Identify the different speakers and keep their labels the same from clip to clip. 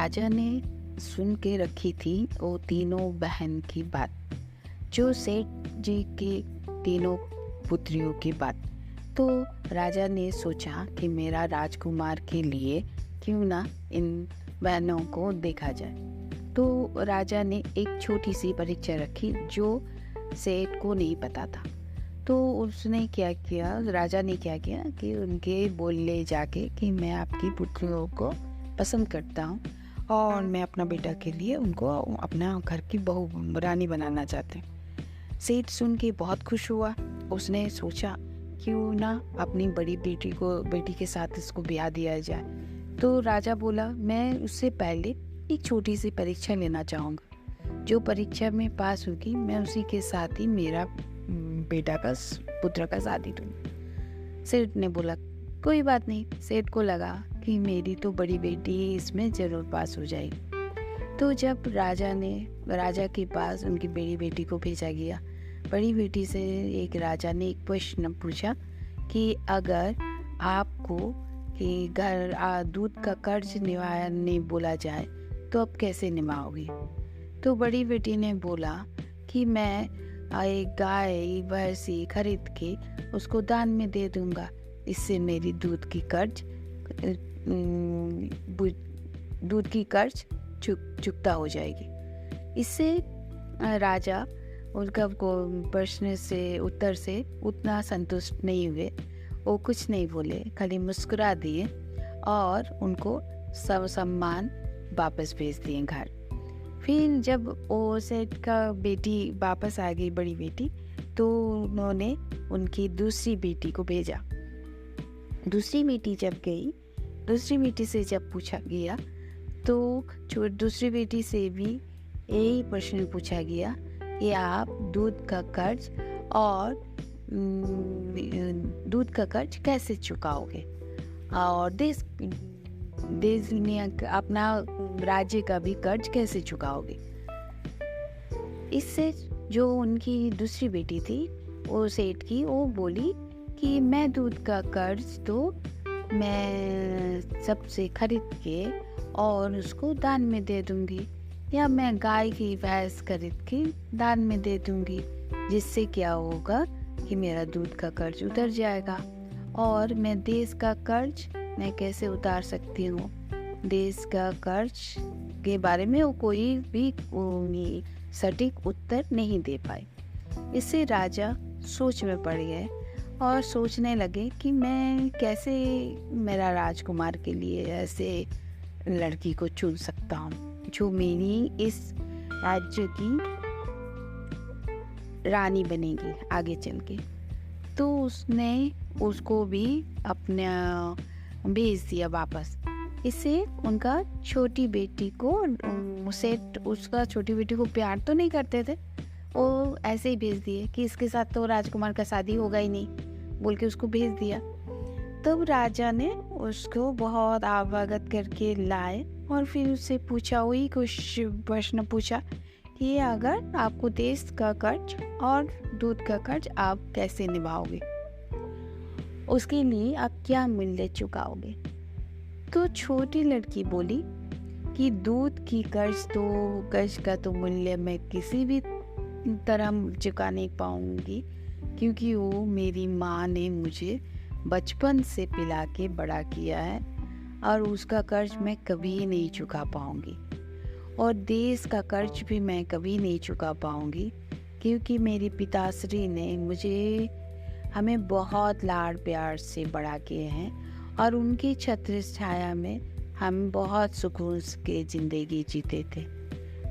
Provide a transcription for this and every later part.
Speaker 1: राजा ने सुन के रखी थी वो तीनों बहन की बात, जो सेठ जी के तीनों पुत्रियों की बात। तो राजा ने सोचा कि मेरा राजकुमार के लिए क्यों ना इन बहनों को देखा जाए। तो राजा ने एक छोटी सी परीक्षा रखी जो सेठ को नहीं पता था। तो उसने क्या किया, राजा ने क्या किया कि उनके बोले जाके कि मैं आपकी पुत्रियों को पसंद करता हूँ और मैं अपना बेटा के लिए उनको अपना घर की बहू रानी बनाना चाहते हैं। सेठ सुन के बहुत खुश हुआ। उसने सोचा क्यों ना अपनी बड़ी बेटी के साथ इसको ब्याह दिया जाए। तो राजा बोला मैं उससे पहले एक छोटी सी परीक्षा लेना चाहूँगा, जो परीक्षा में पास होगी मैं उसी के साथ ही मेरा पुत्र का शादी दूँगी। सेठ ने बोला कोई बात नहीं। सेठ को लगा कि मेरी तो बड़ी बेटी इसमें जरूर पास हो जाएगी। तो जब राजा के पास उनकी बड़ी बेटी को भेजा गया, बड़ी बेटी से राजा ने एक प्रश्न पूछा कि अगर आपको कि दूध का कर्ज निवारने बोला जाए तो अब कैसे निभाओगी। तो बड़ी बेटी ने बोला कि मैं एक गाय भैंसी खरीद के उसको दान में दे दूंगा, इससे मेरी दूध की कर्ज चुकता हो जाएगी। इससे राजा उनका प्रश्न से उत्तर से उतना संतुष्ट नहीं हुए। वो कुछ नहीं बोले, खाली मुस्कुरा दिए और उनको सब सम्मान वापस भेज दिए घर। फिर जब वो सेठ का बेटी वापस आ गई, बड़ी बेटी, तो उन्होंने उनकी दूसरी बेटी को भेजा। दूसरी बेटी जब गई, दूसरी बेटी से जब पूछा गया तो दूसरी बेटी से भी यही प्रश्न पूछा गया कि आप दूध का कर्ज कैसे चुकाओगे और देश अपना राज्य का भी कर्ज कैसे चुकाओगे। इससे जो उनकी दूसरी बेटी थी वो सेठ की, वो बोली कि मैं दूध का कर्ज तो मैं सबसे खरीद के और उसको दान में दे दूंगी, या मैं गाय की भैंस खरीद के दान में दे दूंगी, जिससे क्या होगा कि मेरा दूध का कर्ज उतर जाएगा। और मैं देश का कर्ज मैं कैसे उतार सकती हूँ, देश का कर्ज के बारे में वो कोई भी सटीक उत्तर नहीं दे पाए। इससे राजा सोच में पड़ गए और सोचने लगे कि मैं कैसे मेरा राजकुमार के लिए ऐसे लड़की को चुन सकता हूँ जो मेरी इस राज्य की रानी बनेगी आगे चल के। तो उसने उसको भी अपना भेज दिया वापस। इससे उनका छोटी बेटी को सेठ उसका छोटी बेटी को प्यार तो नहीं करते थे, वो ऐसे ही भेज दिए कि इसके साथ तो राजकुमार का शादी होगा ही नहीं बोल के उसको भेज दिया। तब राजा ने उसको बहुत आवागत करके लाए और फिर उससे पूछा, वही कुछ प्रश्न पूछा कि अगर आपको देश का कर्ज और दूध का कर्ज आप कैसे निभाओगे, उसके लिए आप क्या मूल्य चुकाओगे। तो छोटी लड़की बोली कि दूध की कर्ज का तो मूल्य मैं किसी भी तरह चुका नहीं पाऊंगी, क्योंकि वो मेरी माँ ने मुझे बचपन से पिला के बड़ा किया है और उसका कर्ज मैं कभी नहीं चुका पाऊंगी। और देश का कर्ज भी मैं कभी नहीं चुका पाऊंगी, क्योंकि मेरे पिताश्री ने हमें बहुत लाड़ प्यार से बड़ा किए हैं और उनकी छत्र छाया में हम बहुत सुकून के ज़िंदगी जीते थे।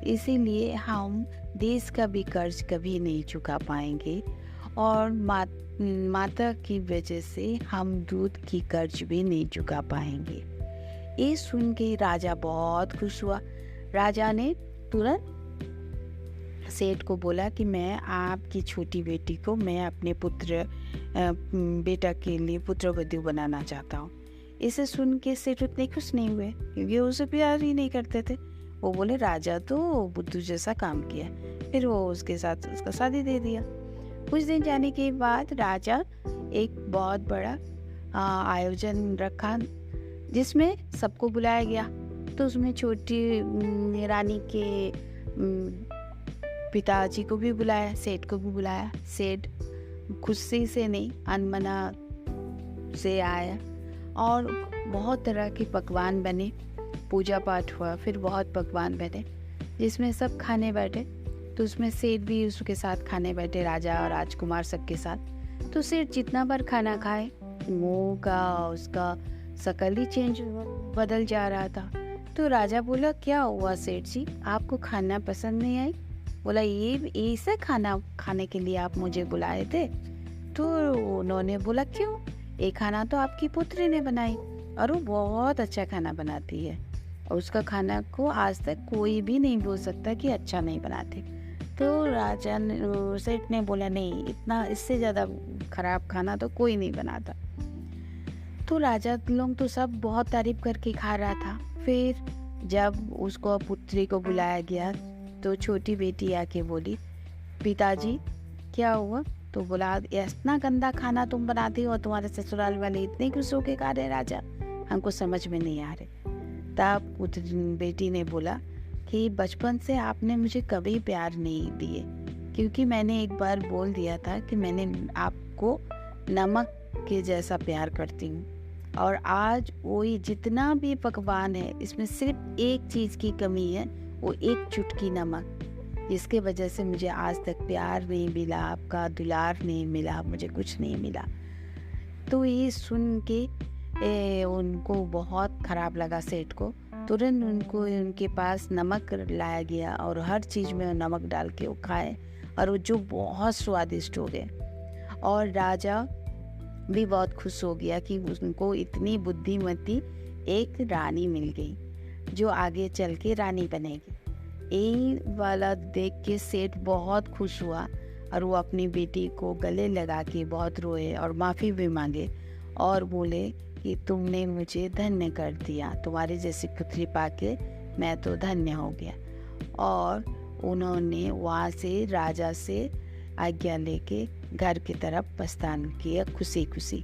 Speaker 1: इसीलिए हम देश का भी कर्ज कभी नहीं चुका पाएंगे और माता की वजह से हम दूध की कर्ज भी नहीं चुका पाएंगे। ये सुन के राजा बहुत खुश हुआ। राजा ने तुरंत सेठ को बोला कि मैं आपकी छोटी बेटी को मैं अपने बेटा के लिए पुत्रवधू बनाना चाहता हूँ। इसे सुन के सेठ उतने खुश नहीं हुए, क्योंकि उसे प्यार ही नहीं करते थे। वो बोले राजा तो बुद्धू जैसा काम किया। फिर वो उसके साथ उसका शादी दे दिया। कुछ दिन जाने के बाद राजा एक बहुत बड़ा आयोजन रखा जिसमें सबको बुलाया गया। तो उसमें छोटी रानी के पिताजी को भी बुलाया, सेठ को भी बुलाया। सेठ खुशी से नहीं, अनमना से आया और बहुत तरह के पकवान बने, पूजा पाठ हुआ, फिर बहुत पकवान बने जिसमें सब खाने बैठे। तो उसमें सेठ भी उसके साथ खाने बैठे, राजा और राजकुमार सबके साथ। तो सेठ जितना बार खाना खाए मुंह का उसका शकल ही चेंज बदल जा रहा था। तो राजा बोला, क्या हुआ सेठ जी, आपको खाना पसंद नहीं आई? बोला, ये ऐसा खाना खाने के लिए आप मुझे बुलाए थे? तो उन्होंने बोला, क्यों, ये खाना तो आपकी पुत्री ने बनाई और वो बहुत अच्छा खाना बनाती है और उसका खाना को आज तक कोई भी नहीं बोल सकता कि अच्छा नहीं बनाते। तो राजा ने सेठ ने बोला, नहीं, इतना इससे ज़्यादा खराब खाना तो कोई नहीं बनाता। तो राजा लोग तो सब बहुत तारीफ करके खा रहा था। फिर जब उसको पुत्री को बुलाया गया तो छोटी बेटी आके बोली, पिताजी क्या हुआ? तो बोला, इतना गंदा खाना तुम बनाती हो, तुम्हारे ससुराल वाले इतने खुश होके खा रहे राजा, हमको समझ में नहीं आ रहे। तब बेटी ने बोला कि बचपन से आपने मुझे कभी प्यार नहीं दिए, क्योंकि मैंने एक बार बोल दिया था कि मैंने आपको नमक के जैसा प्यार करती हूँ, और आज वही जितना भी पकवान है इसमें सिर्फ एक चीज़ की कमी है, वो एक चुटकी नमक, जिसके वजह से मुझे आज तक प्यार नहीं मिला, आपका दुलार नहीं मिला, मुझे कुछ नहीं मिला। तो ये सुन के उनको बहुत ख़राब लगा सेठ को। तुरंत उनके पास नमक लाया गया और हर चीज़ में नमक डाल के वो खाए और वो जो बहुत स्वादिष्ट हो गए। और राजा भी बहुत खुश हो गया कि उनको इतनी बुद्धिमती एक रानी मिल गई जो आगे चल के रानी बनेगी। यही वाला देख के सेठ बहुत खुश हुआ और वो अपनी बेटी को गले लगा के बहुत रोए और माफ़ी भी मांगे और बोले कि तुमने मुझे धन्य कर दिया, तुम्हारी जैसी पुत्री पाके मैं तो धन्य हो गया। और उन्होंने वहाँ से राजा से आज्ञा लेके घर की तरफ प्रस्थान किया खुशी खुशी।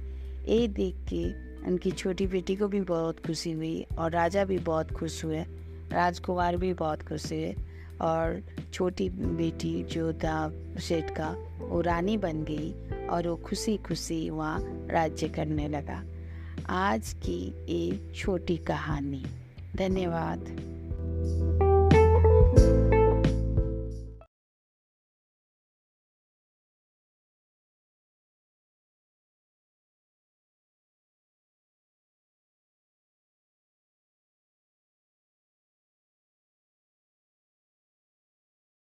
Speaker 1: ये देख के उनकी छोटी बेटी को भी बहुत खुशी हुई और राजा भी बहुत खुश हुए, राजकुमार भी बहुत खुश हुए और छोटी बेटी जो था सेठ का वो रानी बन गई और वो खुशी खुशी वहाँ राज्य करने लगा। आज की एक छोटी कहानी। धन्यवाद।